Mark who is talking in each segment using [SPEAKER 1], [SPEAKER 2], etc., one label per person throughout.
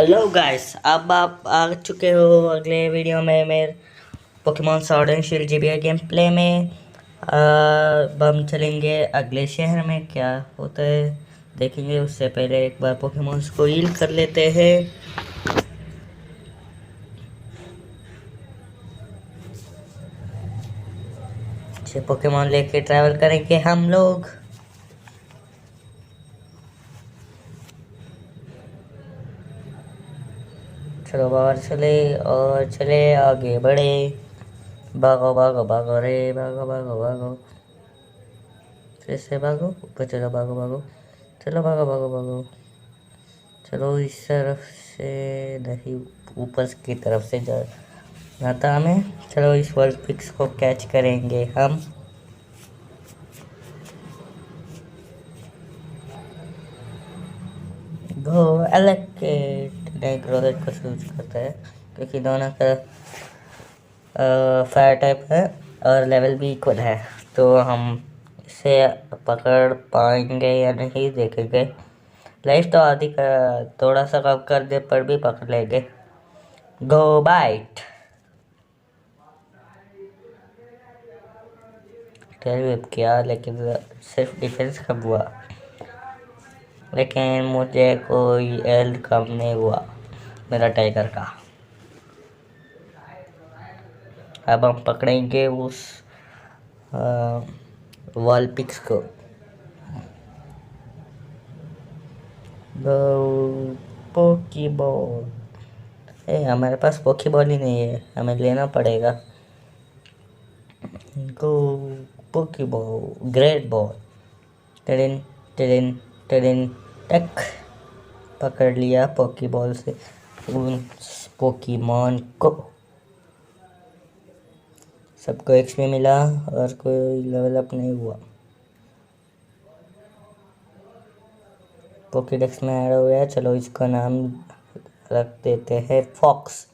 [SPEAKER 1] Hello guys, अब आप आ चुके हो अगले वीडियो में मेरे Pokemon sword and shield GBA game play में। अब हम चलेंगे अगले शहर में, क्या होता है देखेंगे। उससे पहले एक बार पोकेमॉन्स को हील कर लेते हैं। अच्छे पोकेमॉन लेके ट्रैवल करेंगे हम लोग। चलो बाहर चले और चले आगे बढ़े। भागो भागो भागो रे, भागो भागो भागो, फिर से भागो, ऊपर चलो, भागो भागो, चलो भागो भागो भागो। चलो इस तरफ से नहीं, ऊपर की तरफ से जाना था हमें। चलो इस वर्ल्ड पिक्स को कैच करेंगे हम। गो एलेक्ट नहीं, क्रोजेट को चूज करता है क्योंकि दोनों का फायर टाइप है और लेवल भी इक्वल है, तो हम इसे पकड़ पाएंगे या नहीं देखेंगे। लाइफ तो आधी का थोड़ा सा कम कर दे पर भी पकड़ लेंगे। गो बाइट। टेल व्हिप किया लेकिन सिर्फ डिफेंस कम हुआ, लेकिन मुझे कोई हेल्थ कम नहीं हुआ मेरा टाइगर का। अब हम पकड़ेंगे उस वॉल पिक्स को। पोकीबॉल, हमारे पास पोकीबॉल ही नहीं है, हमें लेना पड़ेगा। गो पोकीबॉल, ग्रेट बॉल, टिडिन टिडिन टिडिन टक। पकड़ लिया पोकीबॉल से उन पोकीमॉन को। सबको एक्सपी मिला और कोई लेवल अप नहीं हुआ। पोकेडेक्स में ऐड हो गया। चलो इसका नाम रख देते हैं फॉक्स।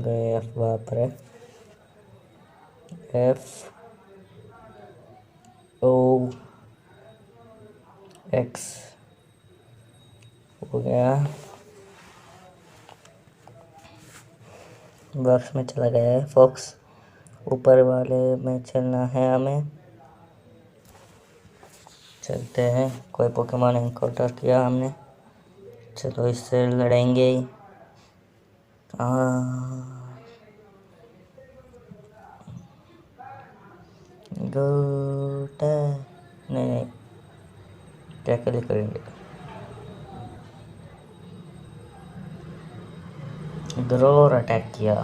[SPEAKER 1] गए एफ वापर एफ ओ एक्स हो गया, बॉक्स में चला गया है फॉक्स। ऊपर वाले में चलना है हमें। चलते हैं। कोई पोकेमॉन एनकाउंटर किया हमने, चलो इससे लड़ेंगे। नहीं, टैकल ही करेंगे। ग्रोर अटैक किया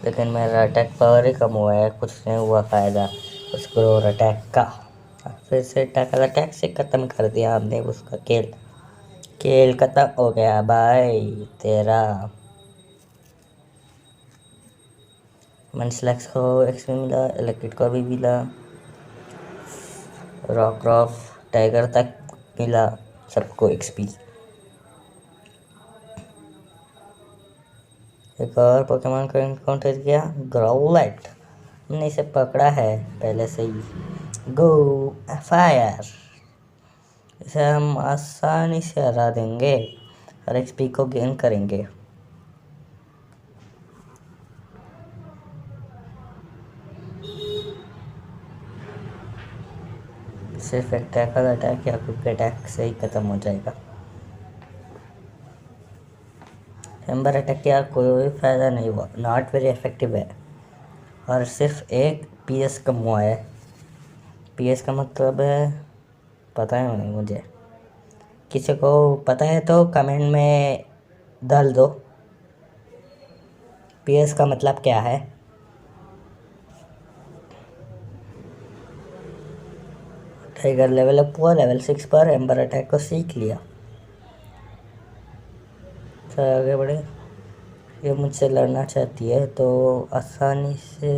[SPEAKER 1] लेकिन मेरा अटैक पावर ही कम हुआ है, कुछ नहीं हुआ फ़ायदा उस ग्रोर अटैक का। फिर से टैकल अटैक से ख़त्म कर दिया हमने उसका खेल ख़त्म हो गया भाई तेरा। मनस्लैक्स को एक्सपी मिला, इलेक्ट्रिक को भी मिला, रॉकक्रॉफ्ट टाइगर तक मिला, सबको एक्सपी। एक और पोकेमॉन को एनकाउंटर किया, ग्राउलेट। हमने इसे पकड़ा है पहले से ही। गो फायर, इसे हम आसानी से हरा देंगे और एक्सपी को गेन करेंगे। सिर्फ एक टैकल अटैक या क्विक अटैक से ही ख़त्म हो जाएगा। एम्बर अटैक किया, कोई फ़ायदा नहीं हुआ, नॉट वेरी इफेक्टिव है और सिर्फ एक पीएस कम हुआ है। पीएस का मतलब है पता है नहीं मुझे, किसी को पता है तो कमेंट में डाल दो पीएस का मतलब क्या है। टाइगर लेवल अप हुआ, लेवल 6 पर एम्बर अटैक को सीख लिया। चल आगे बढ़े। ये मुझसे लड़ना चाहती है तो आसानी से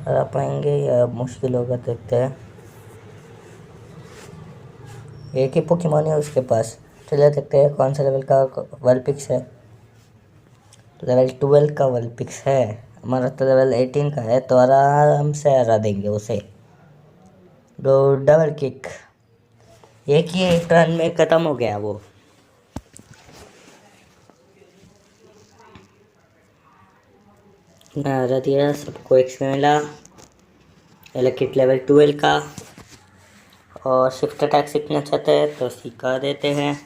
[SPEAKER 1] हरा पाएंगे या मुश्किल होगा, देखते हैं। एक ही पोकेमॉन है उसके पास, चलिए देखते हैं कौन सा लेवल का वर्ल्ड पिक्स है। लेवल 12 का वर्ल्ड पिक्स है। हमारा तो लेवल 18 का है, तो आराम से हरा देंगे उसे। गो डबल किक, एक ही एक टर्न में ख़त्म हो गया वो। हरा दिया, सबको एक्सपी मिला। इलेक्ट्रिक लेवल 12 का। और शिफ्ट अटैक सीखना चाहते हैं तो सिखा देते हैं।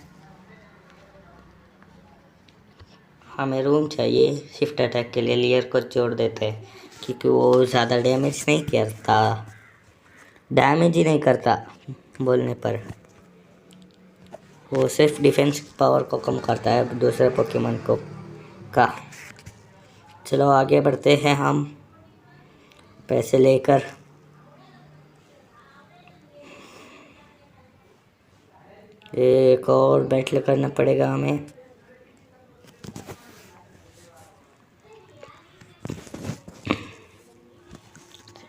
[SPEAKER 1] हमें रूम चाहिए शिफ्ट अटैक के लिए, लेयर को जोड़ देते हैं क्योंकि वो ज़्यादा डैमेज नहीं करता, डैमेज ही नहीं करता बोलने पर। वो सिर्फ डिफेंस पावर को कम करता है दूसरे पोकेमॉन को का। चलो आगे बढ़ते हैं हम पैसे लेकर। एक और बैटल करना पड़ेगा हमें।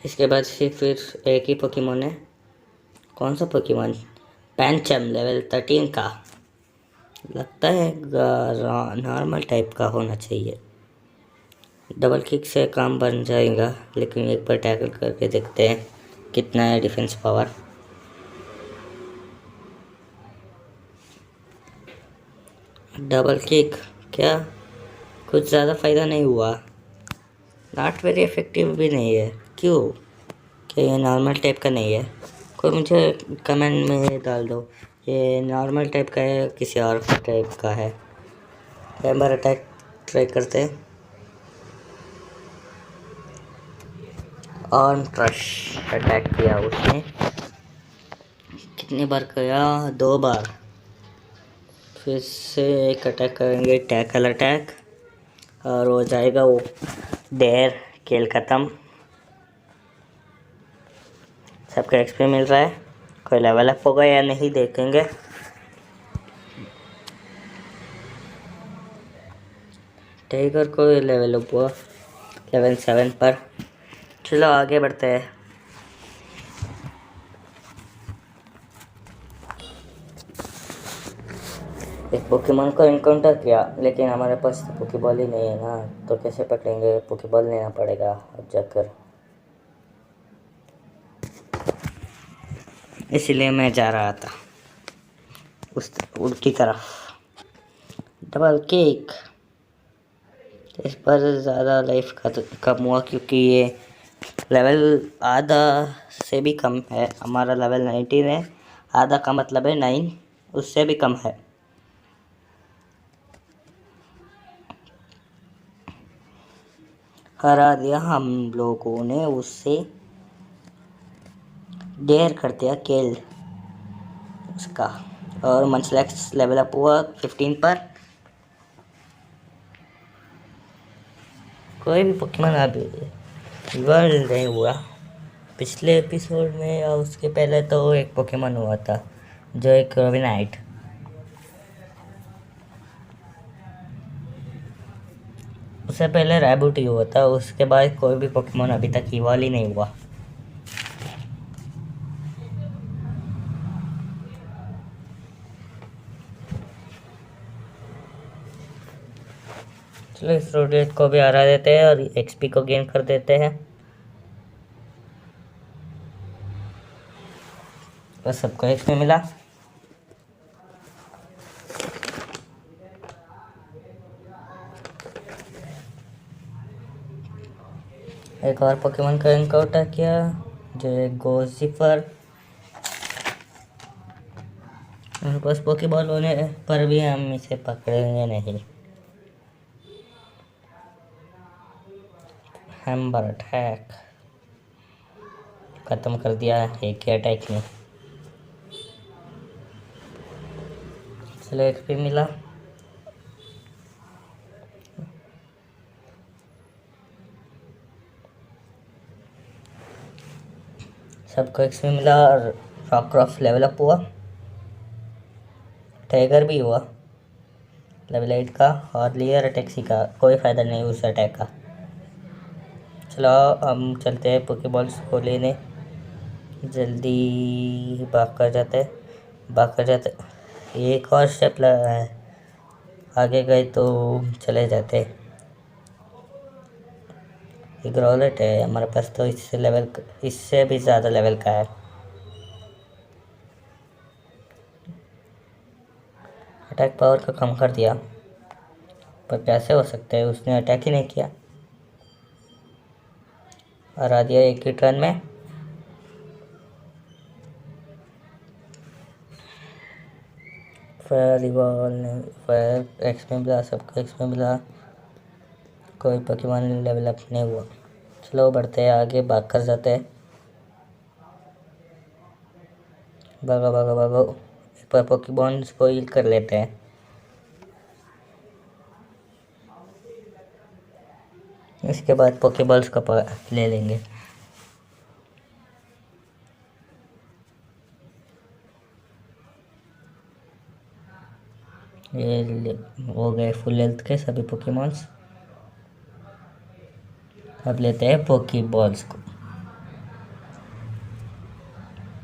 [SPEAKER 1] इसके बाद फिर एक ही पोकेमॉन है। कौन सा पोकेमॉन? पैंचम लेवल 13 का। लगता है नॉर्मल टाइप का होना चाहिए। डबल किक से काम बन जाएगा, लेकिन एक बार टैकल करके देखते हैं कितना है डिफेंस पावर। डबल किक क्या कुछ ज़्यादा फ़ायदा नहीं हुआ, नॉट वेरी इफेक्टिव भी नहीं है। क्यों? क्या ये नॉर्मल टाइप का नहीं है? कोई मुझे कमेंट में डाल दो ये नॉर्मल टाइप का है किसी और टाइप का है। एक बार अटैक ट्राई करते हैं। ऑन क्रश अटैक किया उसने। कितनी बार किया? 2 बार। फिर से एक अटैक करेंगे, टैकल अटैक, और हो जाएगा वो देर खेल ख़त्म। सबका एक्सपी मिल रहा है। कोई लेवल अप होगा या नहीं देखेंगे। टाइगर को लेवल अप हुआ लेवल 7 पर। चलो आगे बढ़ते हैं। एक पोकेमॉन को इनकाउंटर किया, लेकिन हमारे पास तो पोकेबॉल ही नहीं है ना, तो कैसे पकड़ेंगे? पोकेबॉल लेना पड़ेगा अब जाकर। इसलिए मैं जा रहा था उनकी तरफ। Double kick. इस पर ज़्यादा लाइफ कम हुआ क्योंकि ये लेवल आधा से भी कम है। हमारा लेवल 19 है, आधा का मतलब है 9, उससे भी कम है। हरा दिया हम लोगों ने उससे, डेयर कर दिया केल उसका। और मंचलैक्स लेवल अप हुआ 15 पर। कोई भी पोकेमॉन अभी इवॉल्व नहीं हुआ। पिछले एपिसोड में या उसके पहले तो एक पोकेमॉन हुआ था जो एक विनाइट। उससे पहले रैबूट ही हुआ था, उसके बाद कोई भी पोकेमॉन अभी तक इवॉल्व ही नहीं हुआ। चलो इस रोडेट को भी हरा देते हैं और एक्सपी को गेन कर देते हैं। बस सबको एक्सपी मिला। एक और पोकेमॉन का एनकाउंटर किया जो एक गोसिफर। मेरे पास पोकेबॉल होने पर भी हम इसे पकड़ेंगे नहीं। हैम्बर अटैक ख़त्म कर दिया एक ही अटैक में। चलो एक्सपी मिला। सबको एक्सपी मिला और रॉकक्रॉफ्ट लेवल अप हुआ। टाइगर भी हुआ लेवल 8 का। और लेयर अटैक सीखा, कोई फ़ायदा नहीं उस अटैक का। चलो हम चलते हैं पोकेबॉल्स को लेने। जल्दी भाग कर जाते। एक और स्टेप लगा है, आगे गए तो चले जाते। ग्रोलेट है हमारे पास, तो इससे भी ज़्यादा लेवल का है। अटैक पावर का कम कर दिया, पर कैसे हो सकता है, उसने अटैक ही नहीं किया। हरा दिया एक ही टर्न में। फायर रिवॉल ने फायर एक्स में मिला, सबको एक्स में मिला, कोई पोकेमॉन लेवल अप नहीं हुआ। चलो बढ़ते हैं आगे, भाग कर जाते हैं। भागो भागो भागो, एक बार पोकेमॉन्स को हील कर लेते हैं। इसके बाद पोकेबॉल्स को ले लेंगे। ये हो गए फुल हेल्थ के सभी पोकेमॉन्स। अब लेते हैं पोकेबॉल्स को।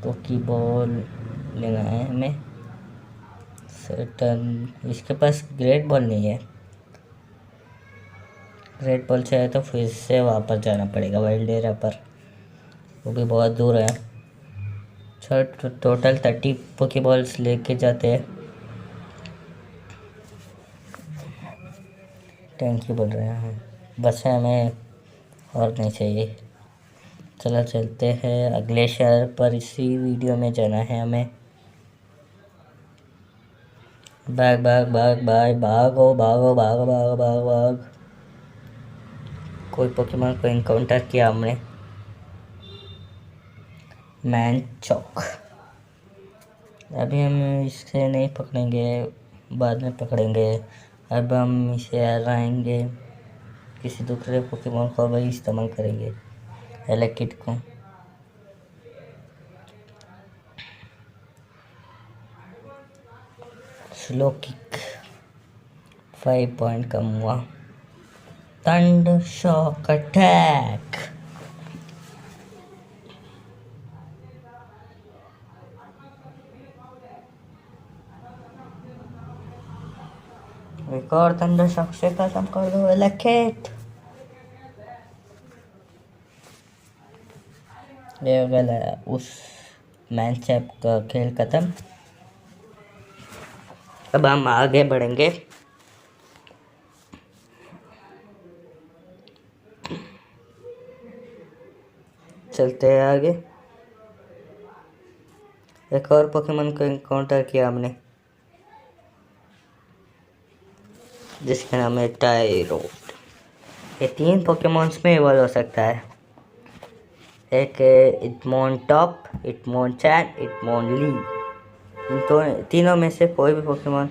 [SPEAKER 1] पोकेबॉल लेना है हमें। सर्टन इसके पास ग्रेट बॉल नहीं है। ग्रेट बॉल चाहिए तो फिर से वापस जाना पड़ेगा वाइल्ड एरिया पर, वो भी बहुत दूर है। चलो टोटल 30 पोकेबॉल्स लेके जाते हैं। थैंक यू बोल रहे हैं, बस हमें और नहीं चाहिए। चलो चलते हैं अगले शहर पर, इसी वीडियो में जाना है हमें। भाग भाग भाग भाग भागो भागो भागो भागो भागो भाग। कोई पोकेमॉन को इनकाउंटर किया हमने, मैनचोक। अभी हम इसे नहीं पकड़ेंगे, बाद में पकड़ेंगे। अब हम इसे हराएंगे, किसी दूसरे पोकेमॉन को वही इस्तेमाल करेंगे, एलेकिड को। स्लो किक 5 पॉइंट कम हुआ। Thunder shock attack. एक और थंडर शॉक से खत्म कर दो एलेकिड। ये हो गया उस मैनचैप का खेल खत्म। अब हम आगे बढ़ेंगे। चलते हैं आगे। एक और पोकेमॉन को इनकाउंटर किया हमने, जिसका नाम है टायरोड। ये 3 पोकेमॉन्स में इवॉल्व हो सकता है। एक है इटमोनटॉप, इटमोनचैन, इटमोनली। इन तीनों में से कोई भी पोकेमॉन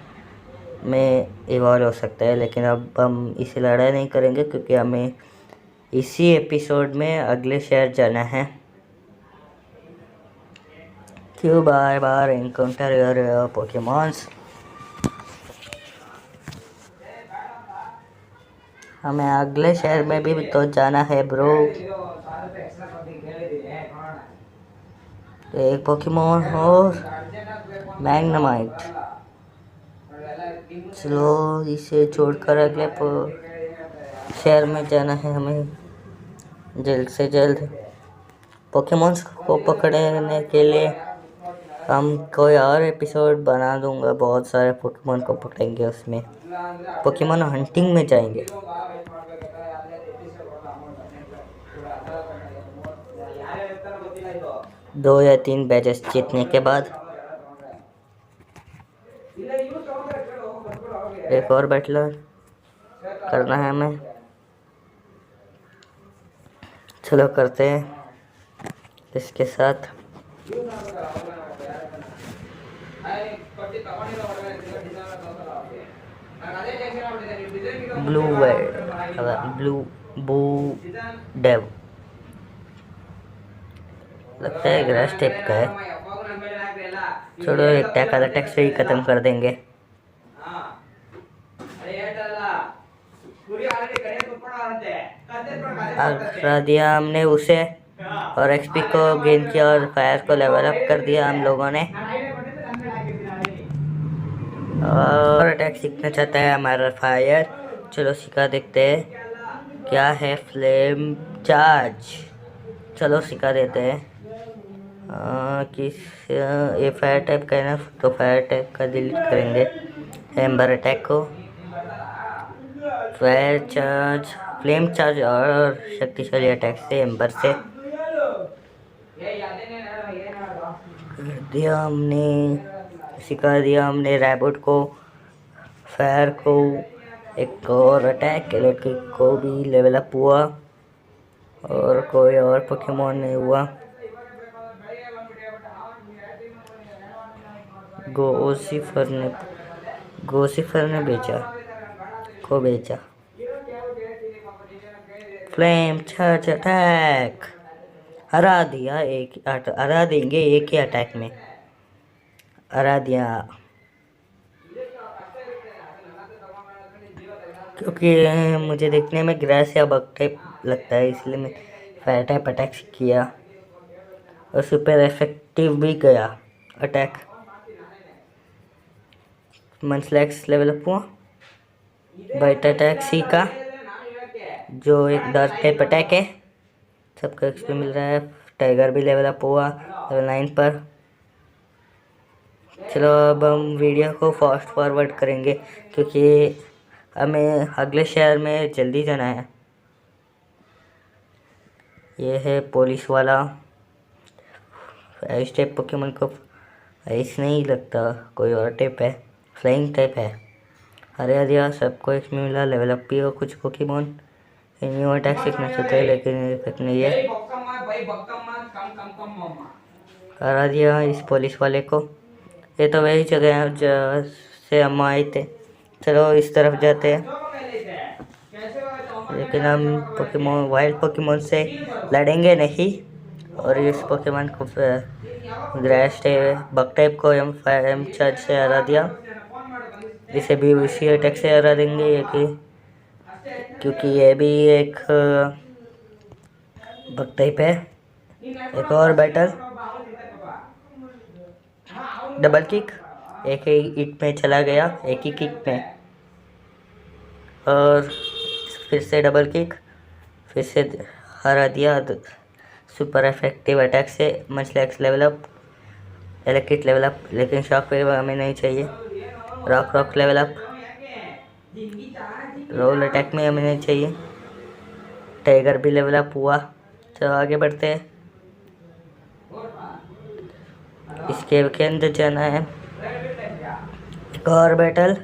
[SPEAKER 1] में इवॉल्व हो सकता है, लेकिन अब हम इसे लड़ाई नहीं करेंगे क्योंकि हमें इसी एपिसोड में अगले शहर जाना है। क्यों बार बार इनकाउंटर योर पोकेमॉन्स। हमें अगले शहर में भी तो जाना है ब्रो। एक पोकेमॉन और मैग्नेमाइट। चलो इसे छोड़कर अगले शहर में जाना है हमें जल्द से जल्द। पोकेमॉन्स को पकड़ने के लिए हम कोई और एपिसोड बना दूंगा, बहुत सारे पोकेमॉन को पकड़ेंगे, उसमें पोकेमॉन हंटिंग में जाएंगे। 2 या 3 बैचेस जीतने के बाद एक और बैटलर करना है हमें। चलो करते हैं इसके साथ। ब्लू बू डेव लगता है ग्रास टाइप का है। छोड़ो, एक टैकल अटैक से ही खत्म कर देंगे। हरा दिया हमने उसे, और एक्सपी को गेन किया और फायर को लेवल अप कर दिया हम लोगों ने। और अटैक सीखना चाहता है हमारा फायर। चलो सिखा देखते हैं क्या है फ्लेम चार्ज। चलो सिखा देते हैं। किस ये फायर टाइप का है ना, तो फायर टाइप का डिलीट करेंगे एम्बर अटैक को। फायर चार्ज, फ्लेम चार्ज और शक्तिशाली अटैक से एम्बर से दिया हमने, सिखा दिया हमने रैबिट को, फायर को। एक और अटैक इलेक्ट्रिक को भी लेवल अप हुआ और कोई और पोकेमॉन नहीं हुआ। गोसिफर ने बेचा फ्लेम चार्ज अटैक। हरा देंगे एक ही अटैक में, हरा दिया। क्योंकि मुझे देखने में ग्रास या बग टाइप लगता है, इसलिए मैं फायर टाइप अटैक किया और सुपर इफेक्टिव भी गया अटैक। मनस्लैक्स लेवल अप हुआ। बाइट अटैक सीखा, जो एक डार्क टाइप अटैक है। सबका एक्सपी मिल रहा है। टाइगर भी लेवल अप हुआ लेवल 9 पर। चलो अब हम वीडियो को फास्ट फॉरवर्ड करेंगे, क्योंकि हमें अगले शहर में जल्दी जाना है। ये है पुलिस वाला। आइस टाइप पोकेमॉन को आइस नहीं लगता, कोई और टाइप है, फ्लाइंग टाइप है। हरे दिया सबको एक मिला लेवल अप भी हो। कुछ पोकेमॉन न्यू अटैक सीखना चाहते हैं लेकिन इफेक्ट नहीं है। हरा दिया इस पुलिस वाले को। ये तो वही जगह है जहाँ से हम आए थे। चलो इस तरफ जाते हैं, लेकिन हम पोकेमॉन वाइल्ड पोकेमॉन से लड़ेंगे नहीं। और इस पोकेमॉन को ग्रास टाइप बग टाइप को एम चार्ज से हरा दिया। इसे भी उसी अटैक से हरा देंगे ये कि, क्योंकि ये भी एक बग टाइप है। एक और बैटल, डबल किक, एक ही हिट में चला गया, एक ही किक में। और फिर से डबल किक, फिर से हरा दिया सुपर इफेक्टिव अटैक से। मनस्लैक्स level up, electric level up, लेकिन शॉक वेव हमें नहीं चाहिए। Rock level up, roll attack में हमें नहीं चाहिए। टाइगर भी लेवल अप हुआ। चलो आगे बढ़ते हैं। इस केव के अंदर जाना है। एक और बैटल,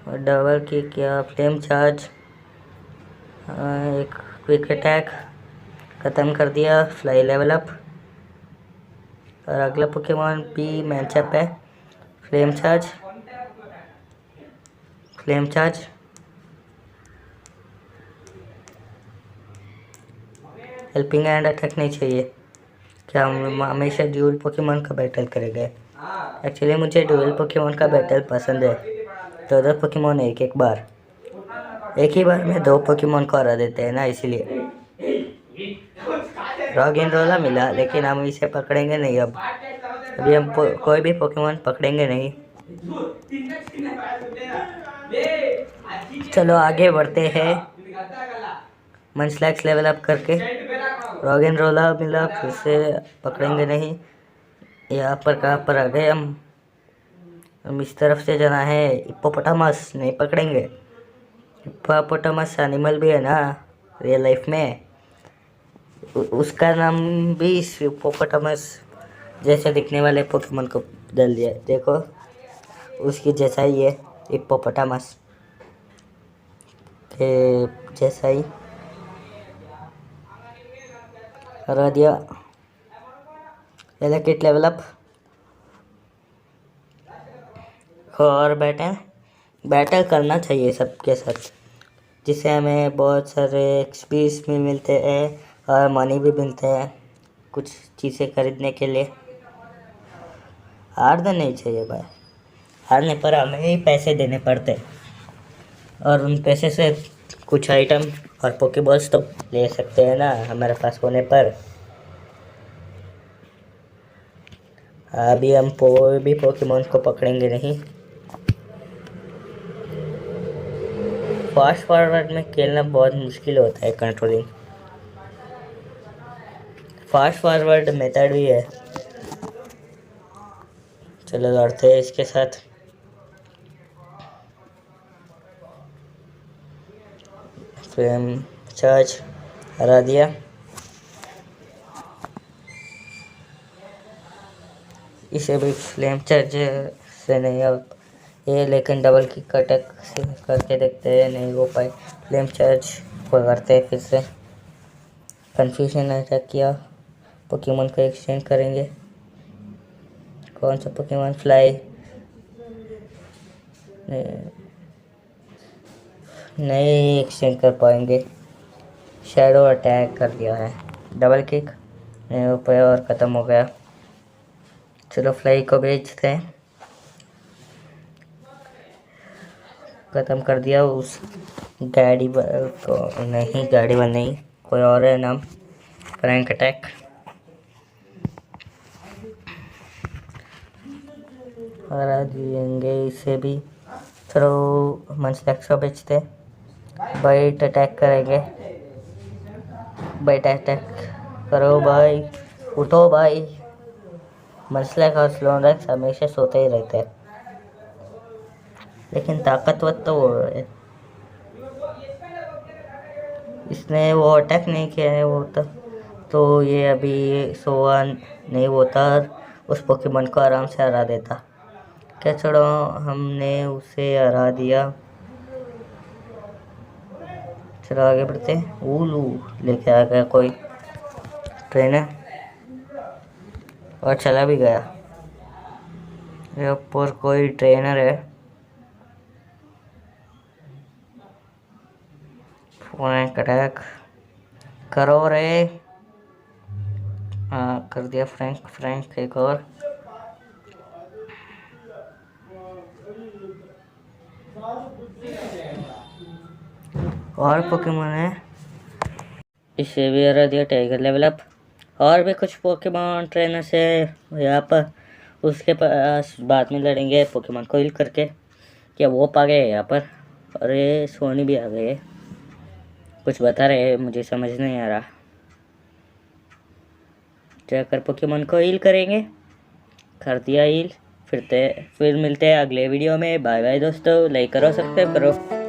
[SPEAKER 1] डबल किक या फ्लेम चार्ज, एक क्विक अटैक ख़त्म कर दिया। Fly level up. और अगला पोकेमॉन भी मैचअप है। Flame charge, helping hand attack नहीं चाहिए। क्या हम हमेशा ड्यूल पोकेमॉन का बैटल करेंगे? एक्चुअली मुझे ड्यूल पोकेमॉन का बैटल पसंद है। तो 2 पोकेमॉन एक ही बार में 2 पोकेमॉन को हरा देते हैं ना, इसलिए। रॉगिनरोला मिला, लेकिन हम इसे पकड़ेंगे नहीं। अभी हम कोई भी पोकेमॉन पकड़ेंगे नहीं। चलो आगे बढ़ते हैं। मनस्लैक्स लेवल अप करके रॉगिनरोला मिला, फिर से पकड़ेंगे नहीं। यहाँ पर कहाँ पर आ गए हम इस तरफ से जाना है। हिप्पोपोटामस नहीं पकड़ेंगे। हिप्पोपोटामस एनिमल भी है ना रियल लाइफ में, उसका नाम भी हिप्पोपोटामस जैसे दिखने वाले पोकेमॉन को डाल दिया। देखो उसकी जैसा ही है, हिप्पोपोटामस के जैसा ही हरा दिया। Electric level up. और बैटल करना चाहिए सबके साथ, जिससे हमें बहुत सारे एक्सपीरियंस भी मिलते हैं और मनी भी मिलते हैं कुछ चीज़ें खरीदने के लिए। हारना नहीं चाहिए भाई, हारने पर हमें ही पैसे देने पड़ते और उन पैसे से कुछ आइटम और पोकेबॉल्स तो ले सकते हैं ना हमारे पास होने पर। अभी हम कोई भी पोकेमॉन को पकड़ेंगे नहीं। फास्ट फॉरवर्ड में खेलना बहुत मुश्किल होता है कंट्रोलिंग। फास्ट फॉरवर्ड मेथड भी है। चलो लड़ते हैं इसके साथ। फ्लेम चार्ज हरा दिया। इसे भी फ्लेम चार्ज से नहीं हो ये, लेकिन डबल किक का अटैक करके देखते हैं, नहीं हो पाए। फ्लेम चार्ज को करते हैं फिर से। कंफ्यूजन अटैक किया। पोकेमोन को एक्सचेंज करेंगे। कौन सा पोकेमोन? फ्लाई नहीं एक्सचेंज कर पाएंगे। शैडो अटैक कर दिया है। डबल किक नहीं हो पाया और ख़त्म हो गया। चलो फ्लाई को भेजते हैं। ख़त्म कर दिया उस गाड़ी को। नहीं गाड़ी वाला नहीं, कोई और है नाम। Frank attack. हरा दिएंगे इसे भी। चलो मंसलेक्स को बेचते। बाइट अटैक करेंगे। बाइट अटैक करो भाई, उठो भाई। मंसलेक्स और स्लोनरेक्स हमेशा सोते ही रहते हैं, लेकिन ताकतवर तो वो है। इसने वो अटैक नहीं किया है वो तो ये अभी सोआ नहीं होता, उस पोकेमोन को आराम से हरा देता। क्या छोड़ो, हमने उसे हरा दिया। चलो आगे बढ़ते। उलू लेके आ गया कोई ट्रेनर और चला भी गया। ये ऊपर कोई ट्रेनर है। फ्रैंक अटैक करो रे। हाँ कर दिया फ्रैंक एक और पोकेमोन है, इसे भी हरा दिया। Tiger level up. और भी कुछ पोकेमोन ट्रेनर से यहाँ पर, उसके पास बाद में लड़ेंगे पोकेमोन को हील करके। क्या वो पा गए यहाँ पर? अरे सोनी भी आ गए, कुछ बता रहे हैं, मुझे समझ नहीं आ रहा। जाकर पोकेमोन को हील करेंगे। कर दिया हील। फिर मिलते हैं अगले वीडियो में। बाय बाय दोस्तों। लाइक करो, सब्सक्राइब करो।